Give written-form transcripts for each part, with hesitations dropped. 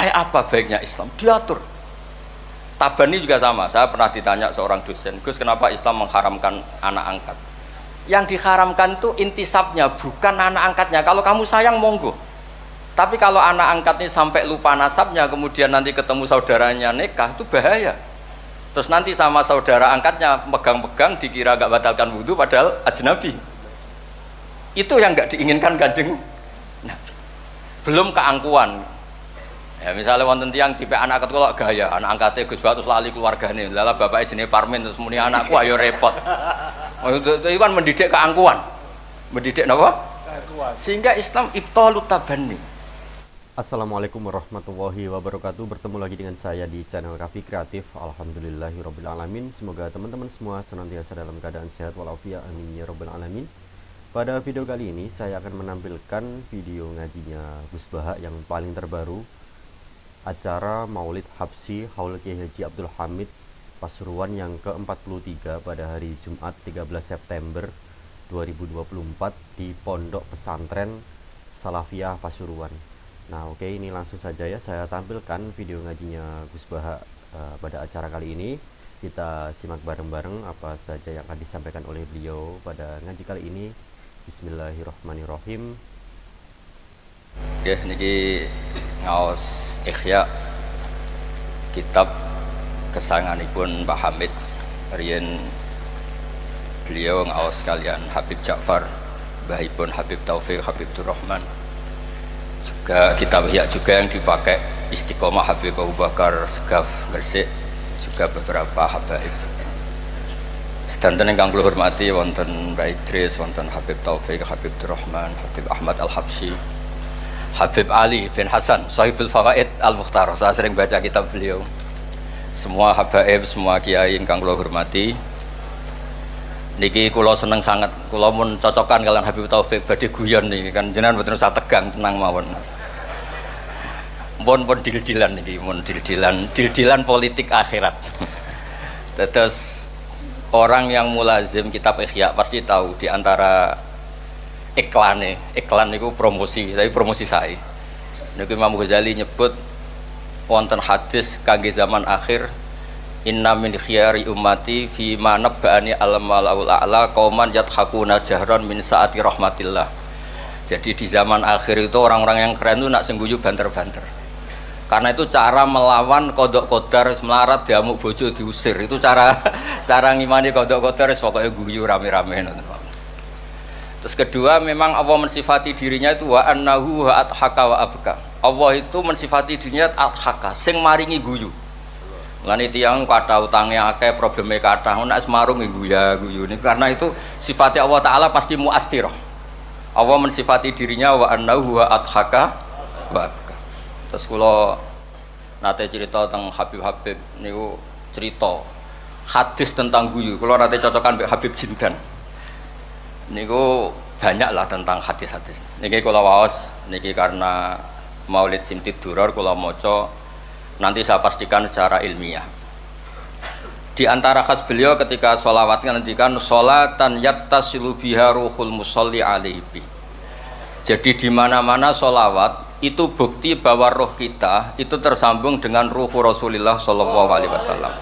Kayak apa baiknya Islam? Diatur. Tabani juga sama. Saya pernah ditanya seorang dosen, Gus, kenapa Islam mengharamkan anak angkat? Yang diharamkan itu intisabnya, bukan anak angkatnya. Kalau kamu sayang, monggo. Tapi kalau anak angkat ini sampai lupa nasabnya, kemudian nanti ketemu saudaranya nikah, itu bahaya. Terus nanti sama saudara angkatnya pegang-pegang, dikira gak batalkan wudhu, padahal ajnabi. Itu yang gak diinginkan Kanjeng Nabi. Belum keangkuhan. Ya misalnya wonten tiyang tipe anak angkat kula gaya, anak angkatnya Gus Batus lali keluargane. Lala bapaknya jenenge Parmin terus muni anakku ayo repot. Itu kan mendidik keangkuhan. Mendidik napa? Keangkuhan. Sehingga Islam ibtalut tabanni. Assalamualaikum warahmatullahi wabarakatuh. Bertemu lagi dengan saya di channel Raffi Kreatif. Alhamdulillahirabbil alamin. Semoga teman-teman semua senantiasa dalam keadaan sehat walafiat. Amin ya rabbal alamin. Pada video kali ini saya akan menampilkan video ngajinya Gus Baha yang paling terbaru, acara Maulid Habsyi Haul Kiai Haji Abdul Hamid Pasuruan yang ke-43 pada hari Jumat 13 September 2024 di Pondok Pesantren Salafiyah Pasuruan. Nah oke, ini langsung saja ya saya tampilkan video ngajinya Gus Baha pada acara kali ini. Kita simak bareng-bareng apa saja yang akan disampaikan oleh beliau pada ngaji kali ini. Bismillahirrahmanirrahim. Oke, niki ngaos Ihya kitab kesayanganipun Pak Hamid. Riyen beliau ngaos kalian Habib Ja'far, bahipun Habib Taufik, Habib Durrahman. Juga kitab Ihya juga yang dipakai Istiqomah Habib Abu Bakar Segaf Gresik, juga beberapa habaib. Sedanten ingkang kula hormati wonten Mbak Idris, wonten Habib Taufik, Habib Durrahman, Habib Ahmad Al-Habsyi, Habib Ali bin Hasan, Sahibul Fawaid Al-Mukhtar. Saya sering baca kitab beliau. Semua habaib, semua kiai ingkang kula hormati. Niki kula seneng sangat, kula mun cocokan kalian Habib Taufik badhe guyon niki kan jenengan mboten usah tegang, tenang mawon. Pun dil-dilan niki, mun dil-dilan politik akhirat. Terus orang yang mulazim kitab Ihya pasti tahu di antara iklan itu promosi, tapi promosi saya. Niku Imam Ghazali nyebut wonten hadis kangge zaman akhir, inna min khiyari ummati fi ma nabba'ani al-malaul a'la qauman yadhakuna jahran min saati rahmatillah. Jadi di zaman akhir itu orang-orang yang keren itu nak sengguyu banter-banter. Karena itu cara melawan kodok kodar melarat diamuk bojo diusir, itu cara ngimani kodok kodar pokoknya guyu rame-rame. Terus kedua, memang Allah mensifati dirinya itu wa annahu athaka wa abka. Allah itu mensifati dirinya athaka, sing maringi guyu. Lan tiyang kathah utange akeh, probleme kathah, nek semarung guyu ini karena itu sifatnya Allah taala pasti muathirah. Allah mensifati dirinya wa annahu athaka wa abka. Terus kula nate cerita tentang Habib niku cerita hadis tentang guyu. Kula nate cocokan mbek Habib Jindan. Niku banyak lah tentang hadis-hadis. Niki kula waos niki karena Maulid Simtid Duror kula maca, nanti saya pastikan secara ilmiah. Di antara khas beliau ketika sholawat ngendikan sholatan yattasilu biha ruhul musolli alaihi. Jadi di mana-mana sholawat itu bukti bahwa roh kita itu tersambung dengan ruh Rasulullah Shallallahu Alaihi Wasallam.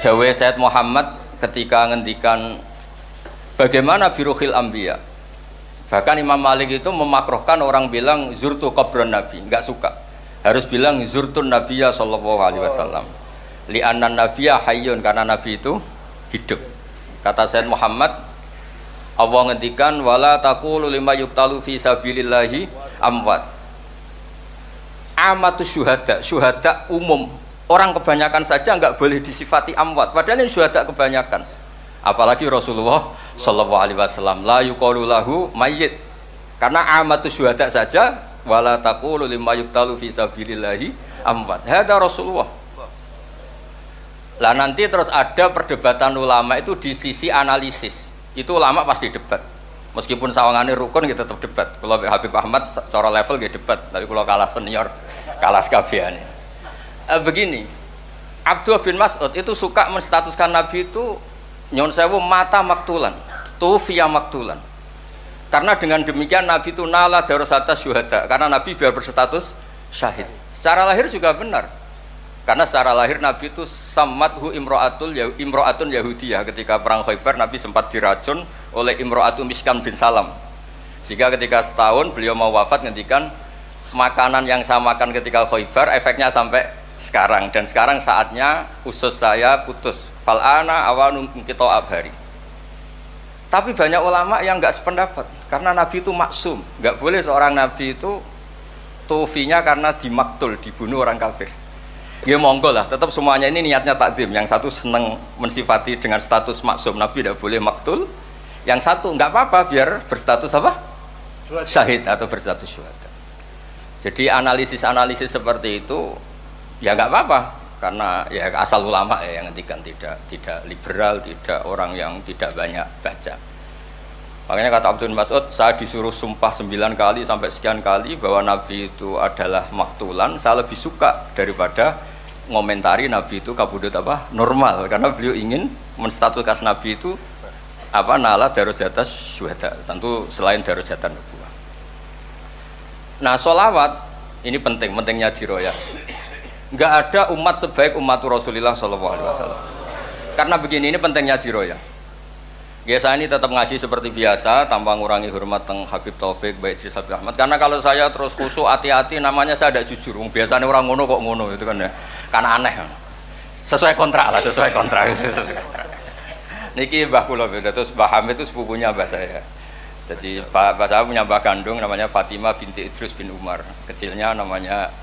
Dawe Sayyid Muhammad ketika ngendikan bagaimana biruhil anbiya. Bahkan Imam Malik itu memakruhkan orang bilang zurtu qabran nabi, nggak suka. Harus bilang zurtun nabiyya Shallallahu Alaihi Wasallam. Li'anna nabiyya hayyun, karena nabi itu hidup. Kata Sayyid Muhammad, Allah ngendikan wala taqulu lima yuqtalu fi sabilillahi amwat. Amatus syuhada umum, orang kebanyakan saja nggak boleh disifati amwat, padahal ini syuhada kebanyakan. Apalagi Rasulullah Shallallahu Alaihi Wasallam la yuqalu lahu mayyit, karena amatus syuhada saja wala taqulu lima yuqtalu fi sabilillahi amwat. Hada Rasulullah. Lah nanti terus ada perdebatan ulama itu di sisi analisis. Itu ulama pasti debat. Meskipun sawangannya rukun kita tetap debat. Kalau Habib Ahmad cara level gitu debat, tapi kalau kalah senior, kalah sekabiane. Begini, Abdullah bin Mas'ud itu suka menstatuskan Nabi itu nyon sewu mata maktulan, tufiya maktulan. Karena dengan demikian Nabi itu nala darusata syuhada. Karena Nabi biar berstatus syahid. Secara lahir juga benar. Karena secara lahir Nabi itu samathu imro'atun Yahudiyah. Ketika perang Khaybar Nabi sempat diracun oleh Imro'atu Miskam bin Salam. Sehingga ketika setahun beliau mau wafat ngendikan makanan yang saya makan ketika Khaybar efeknya sampai sekarang, dan sekarang saatnya usus saya putus. Fal'ana awanun kita abhari. Tapi banyak ulama yang nggak sependapat karena Nabi itu maksum, nggak boleh seorang Nabi itu tufinya karena dimaktul, dibunuh orang kafir. Ya monggo lah, tetap semuanya ini niatnya takdim. Yang satu seneng mensifati dengan status maksum, Nabi tidak boleh maktul. Yang satu nggak apa-apa biar berstatus apa? Syahid atau berstatus syuhada. Jadi analisis seperti itu ya nggak apa-apa karena ya asal ulama ya yang ngendikan, tidak liberal, tidak orang yang tidak banyak baca. Makanya kata Abdul Mas'ud, saya disuruh sumpah 9 kali sampai sekian kali bahwa Nabi itu adalah maktulan, saya lebih suka daripada ngomentari Nabi itu kabudut apa normal, karena beliau ingin menstatuskan Nabi itu apa nala darojatas syuhada, tentu selain darojatan nubuwah. Nah, sholawat ini pentingnya diroya. Nggak ada umat sebaik umat Rasulullah SAW. Karena begini, ini pentingnya diroya. Biasa ini tetap ngaji seperti biasa tanpa ngurangi hormat teng Habib Taufik, baik Idris Habib Ahmad. Karena kalau saya terus khusyuk hati-hati namanya saya tidak jujur. Biasanya orang ngono kok ngono itu kan ya. Karena aneh. Sesuai kontrak lah, sesuai kontrak. Niki Mbah kula terus Mbah Hamid itu sepupunya Mbah saya. Jadi Mbah saya punya Mbah kandung namanya Fatimah binti Idrus bin Umar. Kecilnya namanya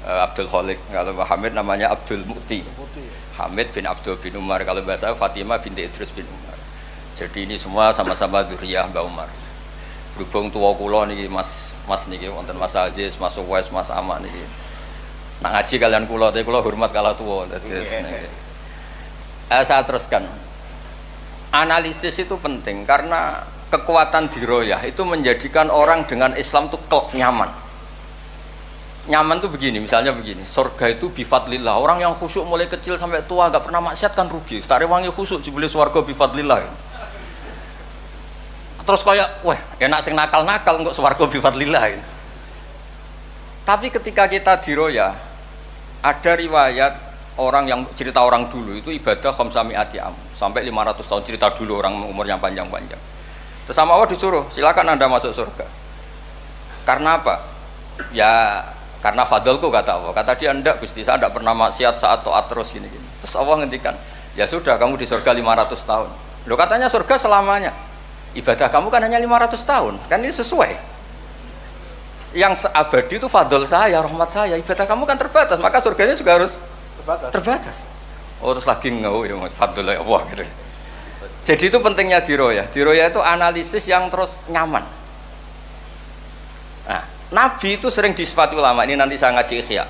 Abdul Khalik. Kalau Mbah Hamid namanya Abdul Mu'ti. Hamid bin Abdul bin Umar. Kalau Mbah saya Fatimah binti Idrus bin Umar. Jadi ini semua sama-sama dzurriyyah Mbah Umar. Berhubung tua kula niki Mas niki wonten Mas Aziz, Mas Uwais, Mas Amak niki. Nak ngaji kalian kula, tapi kula hormat kala tua. Saya teruskan. Analisis itu penting karena kekuatan diroyah itu menjadikan orang dengan Islam itu nyaman. Nyaman tuh begini, misalnya begini, surga itu bifadlillah. Orang yang khusyuk mulai kecil sampai tua gak pernah maksiat kan rugi. Setare wangi khusyuk jebule swarga bifadlillah. Terus kayak, wah enak sing nakal-nakal kok swarga bifadlillah. Tapi ketika kita diroyah, ada riwayat orang yang cerita orang dulu itu ibadah khamsami'ati am sampai 500 tahun, cerita dulu orang umurnya panjang-panjang. Terus sama Allah disuruh, silakan Anda masuk surga. Karena apa? Ya karena fadlku kata Allah. Kata dia, enggak Gusti, saya enggak pernah maksiat saat taat terus gini. Terus Allah ngendikan, ya sudah kamu di surga 500 tahun. Loh katanya surga selamanya. Ibadah kamu kan hanya 500 tahun. Kan ini sesuai. Yang abadi itu fadl saya, rahmat saya. Ibadah kamu kan terbatas, maka surganya juga harus terbatas. Oh terus lagi ngau ya fadl Allah gitu. Jadi itu pentingnya diroyah. Diroyah itu analisis yang terus nyaman. Nah, Nabi itu sering disifati ulama, ini nanti saya ngaji Ihya.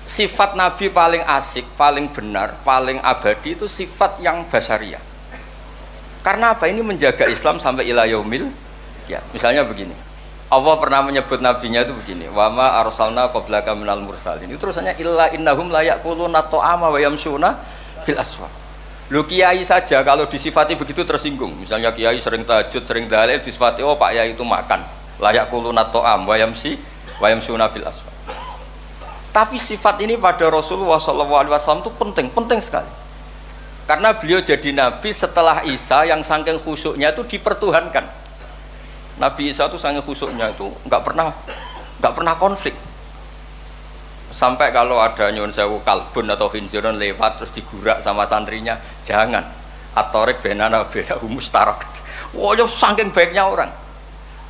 Sifat Nabi paling asik, paling benar, paling abadi itu sifat yang basyariah. Karena apa? Ini menjaga Islam sampai ila yaumil ya. Misalnya begini, Allah pernah menyebut nabinya itu begini, wa ma arsalna qablaka minal mursalin. Itu terusannya illa innahum la yaquluna ta'ama wa yamshuna fil aswaq. Lu kiai saja kalau disifati begitu tersinggung. Misalnya kiai sering tahajud, sering dalil, disifati oh Pak Yai itu makan. Layak kuluna to'am wayamsuna fil aswaq. Tapi sifat ini pada Rasulullah SAW itu penting sekali. Karena beliau jadi nabi setelah Isa yang saking khusyuknya itu dipertuhankan. Nabi Isa itu saking khusyuknya itu nggak pernah konflik. Sampai kalau ada nyuwun sewu kalbun atau hinjurun lewat terus digurak sama santrinya, jangan. Atorek benana bena mustarak. Wah, saking baiknya orang.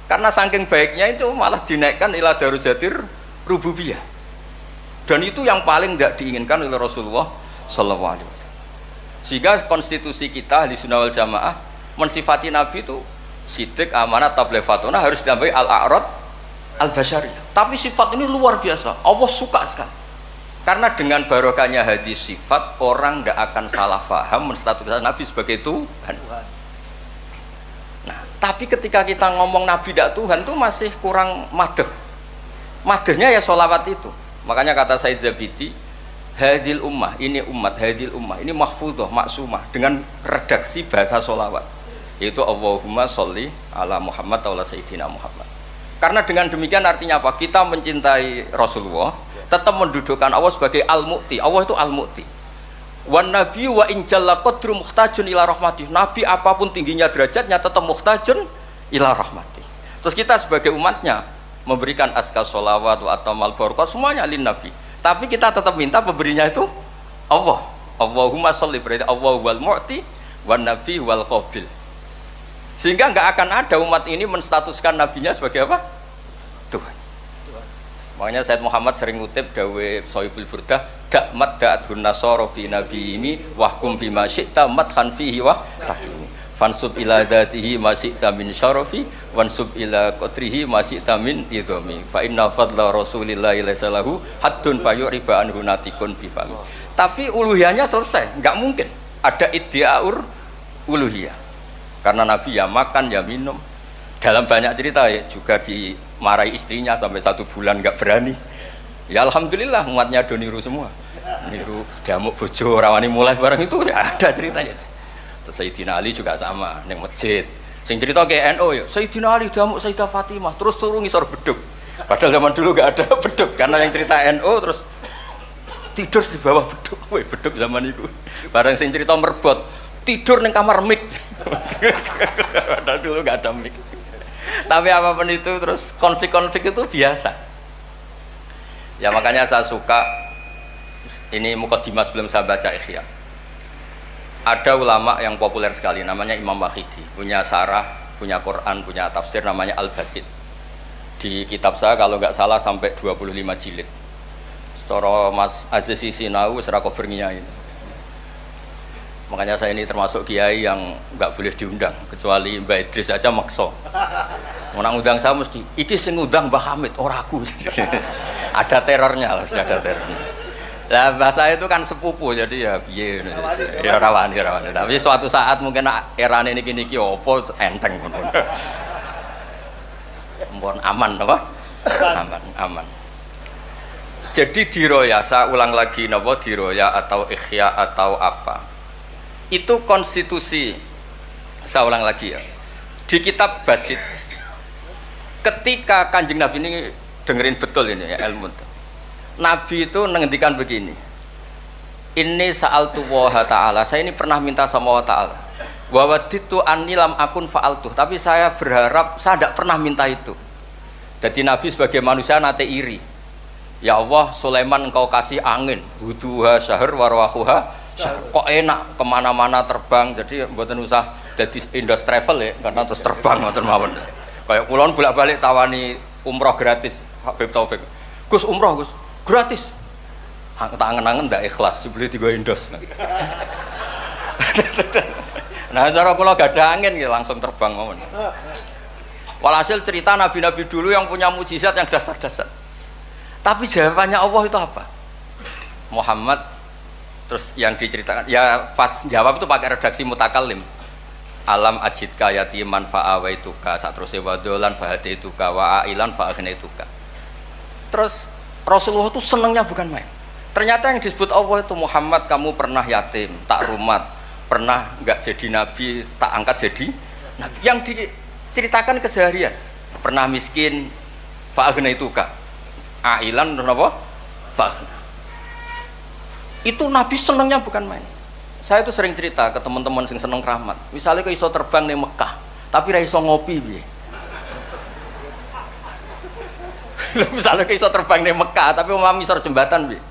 Karena saking baiknya itu malah dinaikkan ila darujatir rububiyah. Dan itu yang paling tidak diinginkan oleh Rasulullah SAW. Sehingga konstitusi kita Ahli Sunnah wal Jamaah mensifati Nabi itu sidik, amanat, tablighatuna harus ditambahi al-a'rad al-basyariyah. Tapi sifat ini luar biasa. Allah suka sekali. Karena dengan barokahnya hadis sifat, orang tidak akan salah faham menstatuskan Nabi sebagai Tuhan. Nah, tapi ketika kita ngomong Nabi tidak Tuhan itu masih kurang madh. Madhnya ya sholawat itu. Makanya kata Said Zabidi, hadil ummah, ini umat, hadil ummah, ini mahfudhah, maksumah dengan redaksi bahasa sholawat. Yaitu Allahumma sholli ala Muhammad wa ala Sayyidina Muhammad. Karena dengan demikian artinya apa? Kita mencintai Rasulullah, tetap mendudukkan Allah sebagai al-mu'ti. Allah itu al-mu'ti. Wan nabi wa in jalla qadru muhtajun ila rahmatih. Nabi apapun tingginya derajatnya tetap muhtajun ila rahmatih. Terus kita sebagai umatnya memberikan azkar sholawat wa atamal barokat semuanya lin nabi. Tapi kita tetap minta pemberinya itu Allah. Allahumma sholli, berarti Allah wal mu'ti wan nabi wal qabil. Sehingga enggak akan ada umat ini menstatuskan nabinya sebagai apa? Tuhan. Makanya Said Muhammad sering ngutip dawe Sohibul Burdah, dak madda'atun nasara fi nabi ini wahkum bima syi'ta madhan fihi wa tahimi. Fansub ila dzatihi ma syi'ta min syarafi wansub ila qatrihi ma syi'ta min idhami. Fa inna fadla Rasulillahi laisa lahu haddun fayuriba anhu natikun bifami. Tapi uluhiyahnya selesai, enggak mungkin ada iddiaur uluhiyah. Karena Nabi ya makan ya minum. Dalam banyak cerita ya juga dimarahi istrinya sampai 1 bulan nggak berani. Ya alhamdulillah umatnya do niru semua. Niru diamuk bojo rawani mulai barang itu ya ada ceritanya. Terus Sayyidina Ali juga sama ning masjid. Sing cerita ke NU ya Sayyidina Ali diamuk Sayyidah Fatimah terus turu ngisor beduk. Padahal zaman dulu nggak ada beduk karena yang cerita NU terus tidur di bawah beduk. Woi beduk zaman itu. Barang sing cerita merbot tidur ning kamar mik. Padahal dulu nggak ada mik. Tapi apapun itu terus konflik-konflik itu biasa. Ya makanya saya suka ini mukadimah sebelum saya baca Ihya. Ada ulama yang populer sekali namanya Imam Wahidi, punya sarah, punya Quran, punya tafsir namanya Al-Basit. Di kitab saya kalau nggak salah sampai 25 jilid. Secara Mas Aziz Sinau serah cover ini. Makanya saya ini termasuk kiai yang nggak boleh diundang kecuali Mbak Idris aja makso. Mau undang saya mesti iki sing ngundang Mbah Hamid ora aku. Ada terornya, harus ada terornya. Lah bahasa itu kan sepupu jadi ya piye ya rawani. Tapi suatu saat mungkin erane niki opo enteng ngono. Mohon aman apa? Aman. Jadi diroya, saya ulang lagi napa diroya atau ikhya atau apa? Itu konstitusi, saya ulang lagi ya, di kitab Basit ketika Kanjeng Nabi ini dengerin betul ini ya ilmu Nabi itu menghentikan begini, ini sa'altu waha ta'ala, saya ini pernah minta sama Allah ta'ala wawaditu anilam akun fa'altuh, tapi saya berharap saya tidak pernah minta itu. Jadi Nabi sebagai manusia nate iri, ya Allah Sulaiman engkau kasih angin huduha syahr warwahuha kok enak kemana-mana terbang, jadi mboten usah jadi Indos Travel ya karena terus terbang mboten mawon. Kayak kulon bolak-balik tawani umroh gratis Habib Taufik. Gus umroh Gus gratis. Tak angen-angen ndak ikhlas dibeli 3 Indos. Nah cara kula gak ada angin ya langsung terbang mawon. Walhasil cerita nabi-nabi dulu yang punya mukjizat yang dasar-dasar. Tapi jawabannya Allah itu apa? Muhammad terus yang diceritakan ya pas jawab itu pakai redaksi mutakallim. Alam ajidka yatiman fa'awaituka satruse wadolan fahadaituka wa ailan fa'agnaituka. Terus Rasulullah itu senangnya bukan main. Ternyata yang disebut Allah itu Muhammad kamu pernah yatim, tak rumat, pernah enggak jadi nabi, tak angkat jadi nabi. Yang diceritakan keseharian. Pernah miskin fa'agnaituka. Ailan apa? Fa'agna. Itu Nabi senangnya bukan main. Saya itu sering cerita ke teman-teman yang seneng keramat. Misalnya ke iso terbang di Mekah, tapi ra iso ngopi piye. Misalnya ke iso terbang di Mekah, tapi omah misor jembatan piye.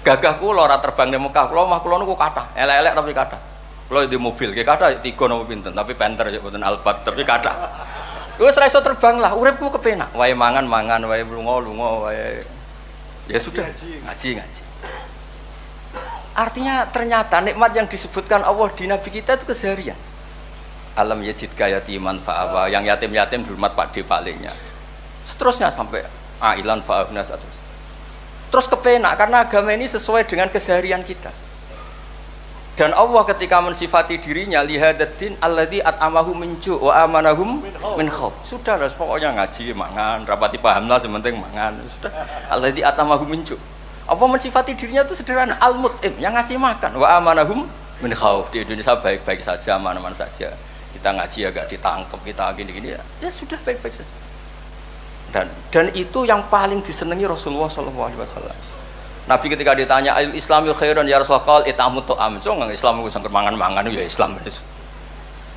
Gagah kula ora terbang di Mekah, kula omah kula niku kathah, elek-elek tapi kathah. Kula di mobil, nggih kathah 3 napa pinten, tapi penter ya mboten Alphard, tapi kathah. Wis ra iso terbang lah, uripku kepenak. Wae mangan, wae lunga, wae ya sudah, ngaji. Artinya ternyata nikmat yang disebutkan Allah di Nabi kita itu keseharian. Alam yajidka yatiman fa'awa, yang yatim-yatim dihormat Pak D palingnya. Seterusnya sampai ailan fa'abna terus kepenak karena agama ini sesuai dengan keseharian kita. Dan Allah ketika mensifati dirinya lihadatin alladzi at'amahu min ju' wa amanahum min khauf. Sudah lah pokoknya ngaji mangan, rapati paham lah sementing mangan. Sudah alladzi at'amahu min ju'. Apa mensifati dirinya itu sederhana, al-mut'im yang ngasih makan, wa amanahum min khauf. Di Indonesia baik-baik saja, aman-aman saja. Kita ngaji agak ditangkap, kita gini-gini ya sudah baik-baik saja. dan itu yang paling disenangi Rasulullah SAW. Nabi ketika ditanya al Islamil khairan ya Rasulullah itamut to'am, so nggak Islam itu sangker mangan-mangan ya Islam.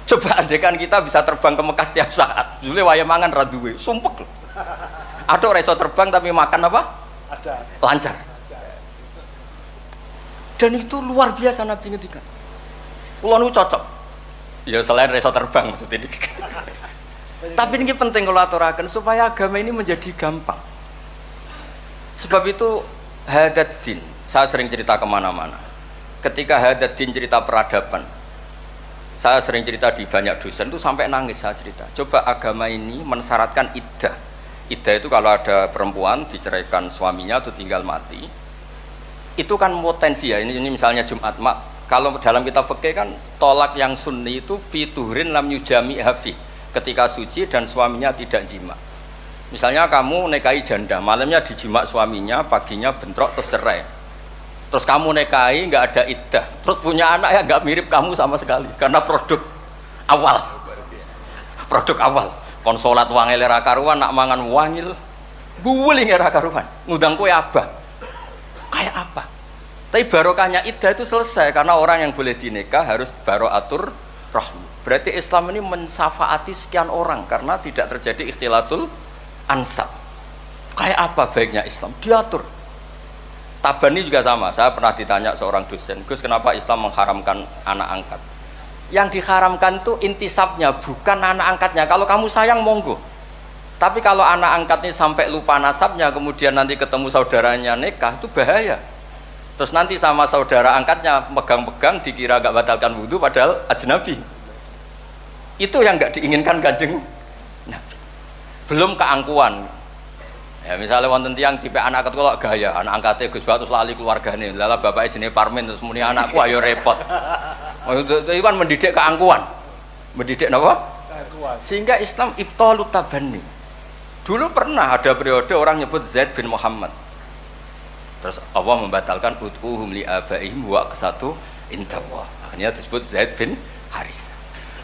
Coba andekan kita bisa terbang ke Mekah setiap saat, dulu waya mangan raduwe, sumpek. Ada reso terbang tapi makan apa? Ada. Lancar. Dan itu luar biasa Nabi ngendikan. Kulo niku cocok. Ya selain reso terbang maksudnya ini. Tapi ini penting kalau aturaken supaya agama ini menjadi gampang. Sebab itu Hadaddin, saya sering cerita kemana-mana. Ketika Hadaddin cerita peradaban, saya sering cerita di banyak dosen itu sampai nangis saya cerita. Coba agama ini mensyaratkan iddah. Iddah itu kalau ada perempuan diceraikan suaminya atau tinggal mati, itu kan potensi ya. Ini misalnya Jumat mak. Kalau dalam kitab fikih kan tolak yang sunni itu fiturin lam yujami hafi, ketika suci dan suaminya tidak jima. Misalnya kamu nikahi janda, malamnya dijima suaminya, paginya bentrok terus cerai. Terus kamu nikahi nggak ada iddah, terus punya anak yang nggak mirip kamu sama sekali, karena produk awal. Produk awal. Konsolat wangil era karuan, nak mangan wangil, buwuling era karuan, ngundang kue abah. Kayak apa? Tapi barokahnya iddah itu selesai karena orang yang boleh dinikah harus baroatur rahmi. Berarti Islam ini mensafaati sekian orang karena tidak terjadi ikhtilatul ansab. Kayak apa baiknya Islam? Diatur. Tabani juga sama. Saya pernah ditanya seorang dosen, Gus kenapa Islam mengharamkan anak angkat? Yang diharamkan itu intisabnya, bukan anak angkatnya. Kalau kamu sayang monggo. Tapi kalau anak angkatnya sampai lupa nasabnya, kemudian nanti ketemu saudaranya nikah, itu bahaya. Terus nanti sama saudara angkatnya pegang-pegang dikira gak batalkan wudhu padahal ajnabi. Itu yang gak diinginkan Kanjeng Nabi. Belum keangkuhan. Ya misalnya wonten tiyang tipe anak angkat kok gaya, anak angkatnya Gus Batus lali keluargane. Lala bapaknya jenenge Parmin terus muni anakku ayo repot. Itu kan mendidik keangkuhan. Mendidik napa? Keangkuhan. Sehingga Islam ibtalut tabanni. Dulu pernah ada periode orang nyebut Zaid bin Muhammad. Terus Allah membatalkan ud'uhum li abaihim wa qasatu indallah. Akhirnya disebut Zaid bin Haris.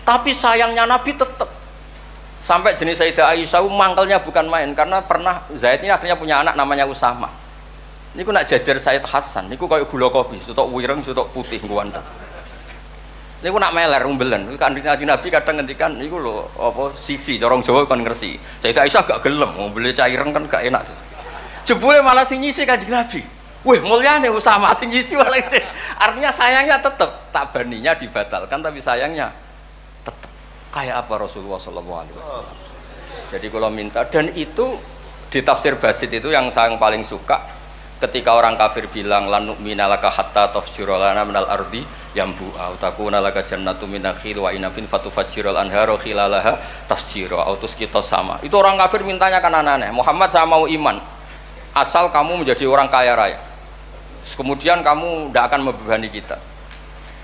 Tapi sayangnya Nabi tetap sampai jenis Sayyidah Aisyah mangkelnya bukan main karena pernah Zaid ini akhirnya punya anak namanya Usama. Niku nak jajar Sayyid Hasan, niku kayak gula kopi, sutok wireng, sutok putih ngguwanta. Niku nak meler umbelen. Kanjeng Nabi kadang ngendikan niku lho apa sisi corong Jawa kon ngersi. Sayyidah Aisyah gak gelem, ngumbele cah ireng kan gak enak. Jebule malah sing nyisi Kanjeng Nabi. Wih, mulyane Usama sing nyisi malah. Artinya sayangnya tetap tabaninya dibatalkan tapi sayangnya tetap. Kayak apa Rasulullah SAW. Jadi kalau minta, dan itu di tafsir Basit itu yang saya paling suka ketika orang kafir bilang lan nu'mina laka hatta tafjura lana minal ardi yambu'a takuna laka jannatu min nakhil wa inabin fatufajjirul anharu khilalaha tafjira autus kita sama. Itu orang kafir mintanya kan aneh-aneh. Muhammad saya mau iman asal kamu menjadi orang kaya raya. Kemudian kamu tidak akan membebani kita.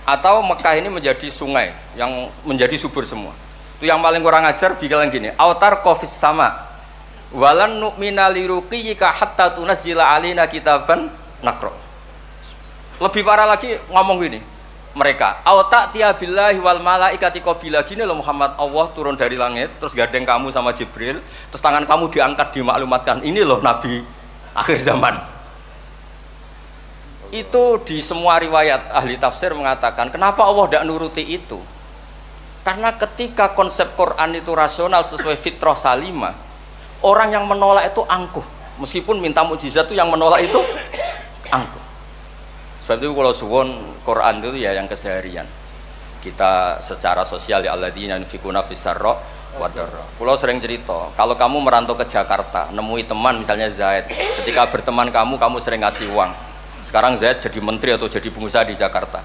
Atau Mekah ini menjadi sungai yang menjadi subur semua. Itu yang paling kurang ajar bilang gini, autar kofis sama walan nu'mina liruqiyika hatta tunazzila alina kitaban nakro. Lebih parah lagi ngomong gini mereka, auta tiya billahi wal malaikati qabila. Gini loh Muhammad, Allah turun dari langit terus gandeng kamu sama Jibril, terus tangan kamu diangkat dimaklumatkan, ini loh Nabi akhir zaman. Itu di semua riwayat ahli tafsir mengatakan kenapa Allah tidak nuruti itu, karena ketika konsep Quran itu rasional sesuai fitrah salimah, orang yang menolak itu angkuh, meskipun minta mukjizat itu yang menolak itu angkuh. Sebab itu kalau suwon Quran itu ya yang keseharian kita secara sosial ya alladzina yunfikuna fis-sarra wa dharra. Kalau sering cerita kalau kamu merantau ke Jakarta nemui teman misalnya Zaid, ketika berteman kamu sering ngasih uang. Sekarang Zaid jadi menteri atau jadi pengusaha di Jakarta.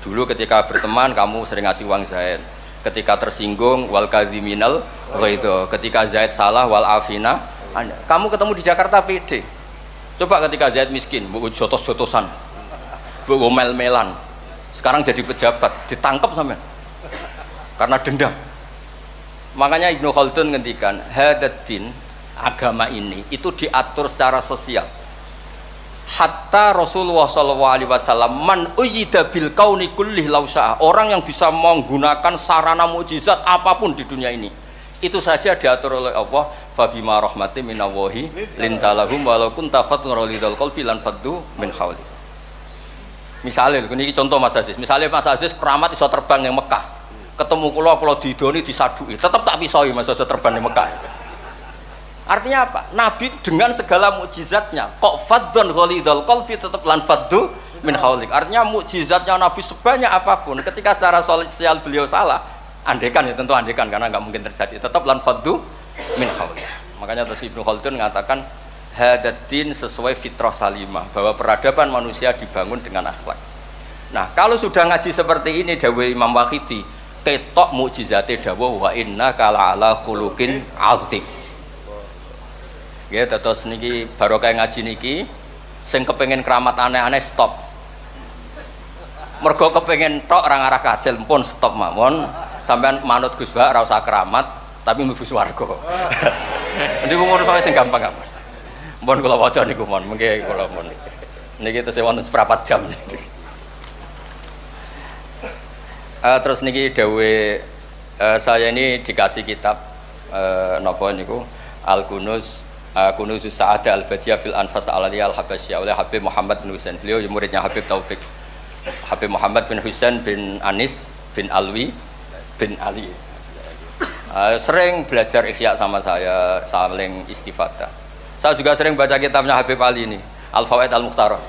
Dulu ketika berteman kamu sering ngasih uang Zaid. Ketika tersinggung wal kadhiminal itu. Ketika Zaid salah wal afina. Kamu ketemu di Jakarta pede. Coba ketika Zaid miskin, bu jotos-jotosan, bu mel-melan. Sekarang jadi pejabat, ditangkap sampean. Karena dendam. Makanya Ibnu Khaldun ngendikan, hadaddin agama ini itu diatur secara sosial. Hatta Rasulullah SAW man uyyida bil kauni kullih lausah, orang yang bisa menggunakan sarana mukjizat apapun di dunia ini Itu saja diatur oleh Allah, fa bima rahmatin minallahi lintalahum walau kunta fatun ghalidhal qalbi lan faddu min hawli. Misalnya ini contoh Mas Aziz. Misalnya Mas Aziz keramat iso terbang yang Mekah. Ketemu kula didoni disadui, tetap tak pisoi Mas Aziz terbang yang Mekah. Artinya apa? Nabi dengan segala mukjizatnya kok faddun ghalidhal qalbi tetap lan faddu min haulik. Artinya mukjizatnya Nabi sebanyak apapun ketika secara sosial beliau salah, andekan ya tentu andekan karena nggak mungkin terjadi, tetap lan faddu min haulik. Makanya terus Ibnu Khaldun mengatakan hadatin sesuai fitrah salimah, bahwa peradaban manusia dibangun dengan akhlak. Nah, kalau sudah ngaji seperti ini dawuh Imam Wahidi, ketok mukjizate dawuh wa inna kala ala khuluqin azim. Ya, terus niki barokah ngaji niki sing kepengin keramat aneh-aneh stop. Mergo kepengin tok orang arah kasil pun stop mawon. Sampean manut Gus Ba ora usah keramat tapi mlebu swarga. Niku mun kok sing gampang-gampang. Mun kula waca niku mon, mengke kula mon. Niki tesih wonten seprapat jam. Terus niki dawuh saya ini dikasih kitab napa niku Al-Kunuz Kunuzus Sa'adah Al-Badiyah fil Anfas Al-Aliyah Al-Habasyah oleh Habib Muhammad bin Husain. Beliau muridnya Habib Taufik. Habib Muhammad bin Husain bin Anis bin Alwi bin Ali. Sering belajar Ihya sama saya, saling istifadah. Saya juga sering baca kitabnya Habib Ali ini, Al-Fawaid Al-Mukhtarah.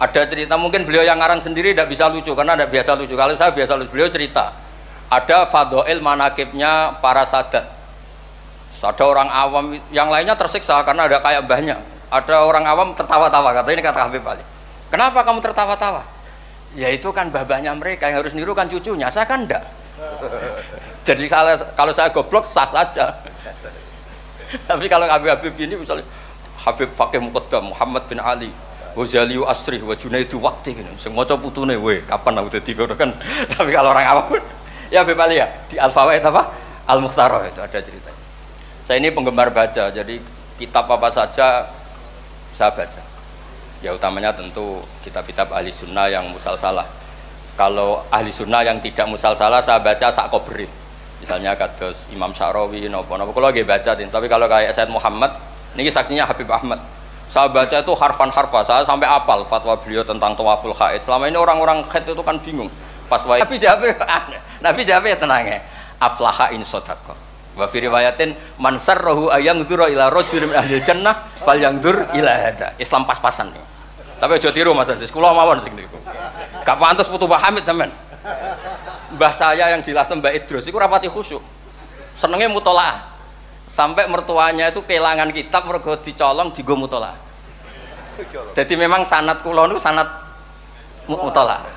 Ada cerita, mungkin beliau yang ngarang sendiri tidak bisa lucu karena tidak biasa lucu. Kalau saya biasa lucu, beliau cerita ada fadhail manakibnya para sadat. Ada orang awam yang lainnya tersiksa karena ada kayak mbahnya. Ada orang awam tertawa-tawa, kata ini kata Habib Ali. Kenapa kamu tertawa-tawa? Ya itu kan mbah-mbahnya mereka yang harus niru kan cucunya, saya kan enggak. Jadi kalau saya goblok sah saja. Tapi kalau Habib ini misalnya Habib Fakih Muqaddam Muhammad bin Ali Ghazali Asri wa Junaidu Waqti gini. Sing maca putune we kapan aku dadi ngono kan. Tapi kalau orang awam ya Habib Ali ya di Al-Fawaid apa? Al-Mukhtarah itu ada ceritanya. Saya ini penggemar baca, jadi kitab apa saja saya baca. Ya utamanya tentu kitab-kitab ahli sunnah yang musalsalah. Kalau ahli sunnah yang tidak musalsalah saya baca sak kobri. Misalnya kados Imam Syarawi, nopo-nopo kalau lagi baca. Tapi kalau kayak Said Muhammad, ini saksinya Habib Ahmad. Saya baca itu harfan-harfa, saya sampai apal fatwa beliau tentang tawaful haid. Selama ini orang-orang haid itu kan bingung. Pas wae Nabi jawab ya tenang ya. Aflaha in sodaqah. Wa fi riwayatin man sarrahu ayangzura ila rajulin min ahli jannah falyangzur ila hada. Islam pas-pasan nih. Tapi aja tiru Mas Aziz, kula mawon sing niku. Gak pantes putu Mbah Hamid sampean. Mbah saya yang dilasem Mbak Idrus iku rapati khusyuk. Senenge mutolaah. Sampai mertuanya itu kehilangan kitab mergo dicolong dienggo mutolaah. Jadi memang sanad kula niku sanad mutolaah.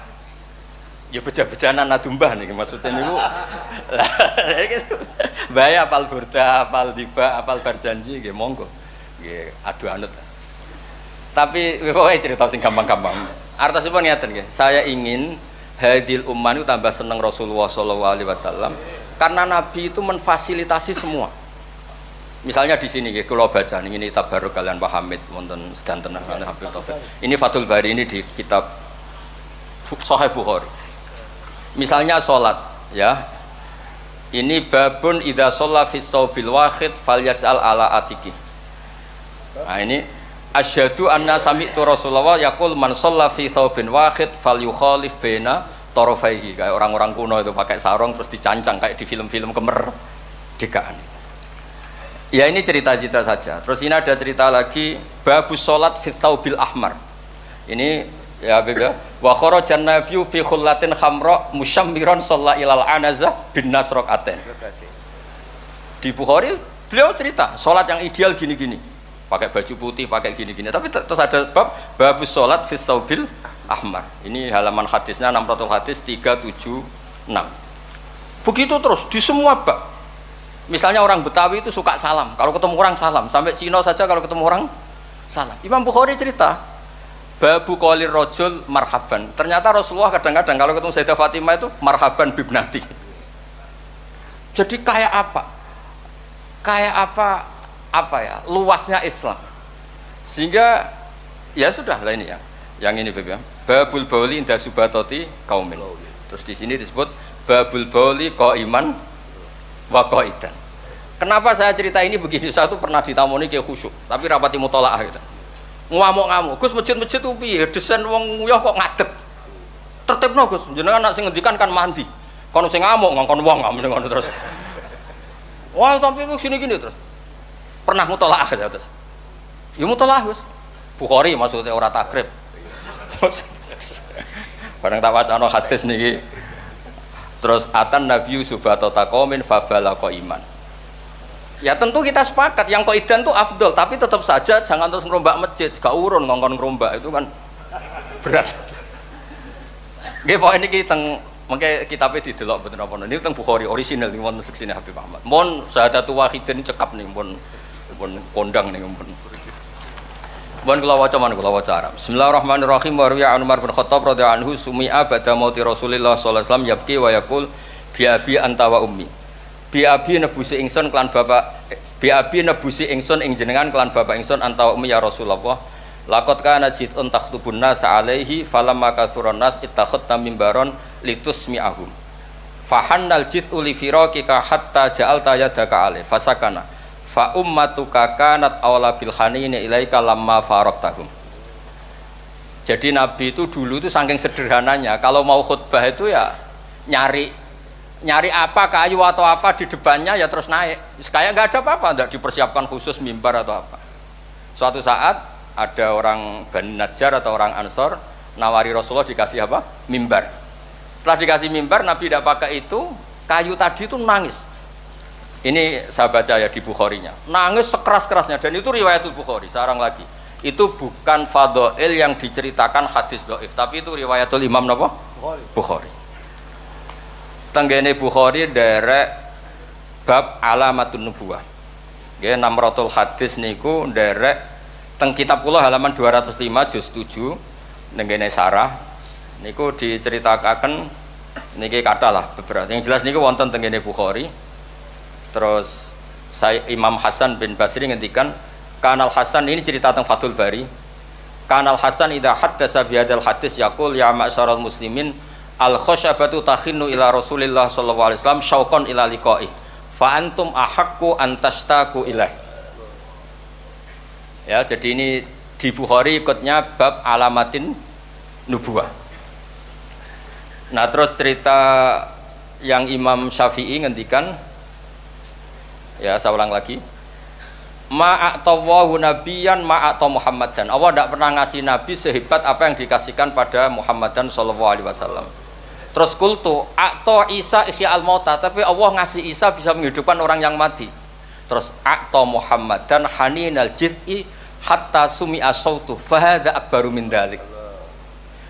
Ya beja-bejanan nadumbah nih maksudnya niku. Bahaya apal burda, apal diba, apal berjanji nggih monggo. Nggih adu anut. Tapi pokoke cerita sing gampang-gampang. Artosipun ngeten nggih, saya ingin hadil ummah itu tambah seneng Rasulullah sallallahu alaihi wasallam karena Nabi itu memfasilitasi semua. Misalnya di sini nggih kula baca ini tabarruk kalian Pak Hamid wonten sedanten Habib Taufik. Ini Fathul Bari ini di kitab Sahih Bukhari. Misalnya sholat, ya. Ini babun idza shalla fi shaubil wahid falyaj'al ala atiki. Nah ini asyhadu anna sami'tu Rasulullah yaqul man shalla fi shaubin wahid falyukhalif baina tarafaihi. Kayak orang-orang kuno itu pakai sarung terus dicancang kayak di film-film kemerdekaan. Ya ini cerita-cerita saja. Terus ini ada cerita lagi babus sholat fi shaubil ahmar. Ini ya Habib ya. Wa kharajan nabiyyu fi khullatin khamra musyammiran shalla ilal anazah bin nasraqatin. Di Bukhari beliau cerita salat yang ideal gini-gini. Pakai baju putih, pakai gini-gini. Tapi terus ada babus salat fi saubil ahmar. Ini halaman hadisnya 600 hadis 376. Begitu terus di semua bab. Misalnya orang Betawi itu suka salam. Kalau ketemu orang salam, sampai Cina saja kalau ketemu orang salam. Imam Bukhari cerita babu qolir rajul marhaban. Ternyata Rasulullah kadang-kadang kalau ketemu Sayyidah Fatimah itu marhaban bibnati. Jadi kayak apa? Kayak apa ya? Luasnya Islam. Sehingga ya sudah lah ini ya. Yang ini Beb. Babul bauli inda subatoti kaumin. Terus di sini disebut babul bauli qaiman wa qaidan. Kenapa saya cerita ini begini? Saya tuh pernah ditamoni kayak khusyuk, tapi rapati mutolaah gitu. Ngamuk-ngamuk, Gus masjid-masjid tuh piye? Desain wong nguyah kok ngadeg. Tertibno Gus, jenengan nak sing ngendikan kan mandi. Kono sing ngamuk ngongkon wong ngono terus. Wah, tapi gini-gini terus. Pernah mutolaah ya terus. Ya mutolaah Gus. Bukhari maksudnya ora takrib. Barang tak wacana hadis niki. Terus atan nabiyyu subhata taqamin fabalaqa iman. Ya tentu kita sepakat yang qaidan tuh afdol, tapi tetap saja jangan terus ngerombak masjid, gak urun ngongkon ngerombak itu kan berat. Nggih pokoke niki teng mengke kitabe didelok mboten apa niku teng Bukhari orisinal niku wonten seksine Habib Ahmad. Mun syahadatu wahidin cekap nih pun kondang nih pun. Mun kula waca man kula waca Arab. Bismillahirrahmanirrahim wa riya Umar bin Khattab radhiyallahu anhu sumi'a ba'da mauti Rasulillah sallallahu alaihi wasallam yabki wa yaqul bi abi anta wa ummi. Biabi nebusi ingsun klan bapak biabi nebusi ingsun ing jenengan klan bapak ingsun anta ummi ya Rasulullah laqad kana jitun takhtubun nas alaihi falamma kathuran nas ittakhadna mimbaron litusmi'ahum fahannal jit'u li firaqika hatta ja'alta yadaka alaihi fasakana fa ummatuka kanat awla bil hanini ilaika lamma faraqtahum. Jadi Nabi itu dulu itu saking sederhananya kalau mau khutbah itu ya nyari apa kayu atau apa di depannya ya terus naik kayak nggak ada apa-apa, nggak dipersiapkan khusus mimbar atau apa. Suatu saat ada orang Bani Najjar atau orang Ansor nawari Rasulullah dikasih apa? Mimbar. Setelah dikasih mimbar Nabi tidak pakai itu, kayu tadi itu nangis. Ini saya baca ya di Bukharinya, nangis sekeras-kerasnya dan itu riwayat Bukhari. Sekarang lagi itu bukan fadhail yang diceritakan hadis dhaif, tapi itu riwayatul Imam napa? Bukhari. Tenggene Bukhari derek bab alamatun nubuwah. Nggih 600 hadis niku derek teng kitab kula halaman 205 juz 7 tenggene sarah niku diceritakaken niki kathah beberapa. Yang jelas niku wonten tenggene Bukhari. Terus saya Imam Hasan bin Basri ngendikan Kanal Hasan ini cerita tentang Fathul Bari. Kanal Hasan idza haddasa bi hadzal hadis yaqul ya ma'syaral muslimin al khosyabatu takhinnu ila Rasulillah sallallahu alaihi wasallam syauqan ila liqa'i fa antum ahaqqu an tashtaku ilaih. Ya, jadi ini di Bukhari ikutnya bab alamatin nubuwah. Nah, terus cerita yang Imam Syafi'i ngendikan ya saya ulang lagi. Ma'atawahu nabiyan ma'ata Muhammadan. Allah tidak pernah ngasih nabi sehebat apa yang dikasihkan pada Muhammadan sallallahu alaihi wasallam. Terus kultu akto Isa ihya al-mauta, tapi Allah ngasih Isa bisa menghidupkan orang yang mati. Terus akto Muhammad dan haninal jiz'i hatta sumi'a sautu fahada akbaru min dzalik.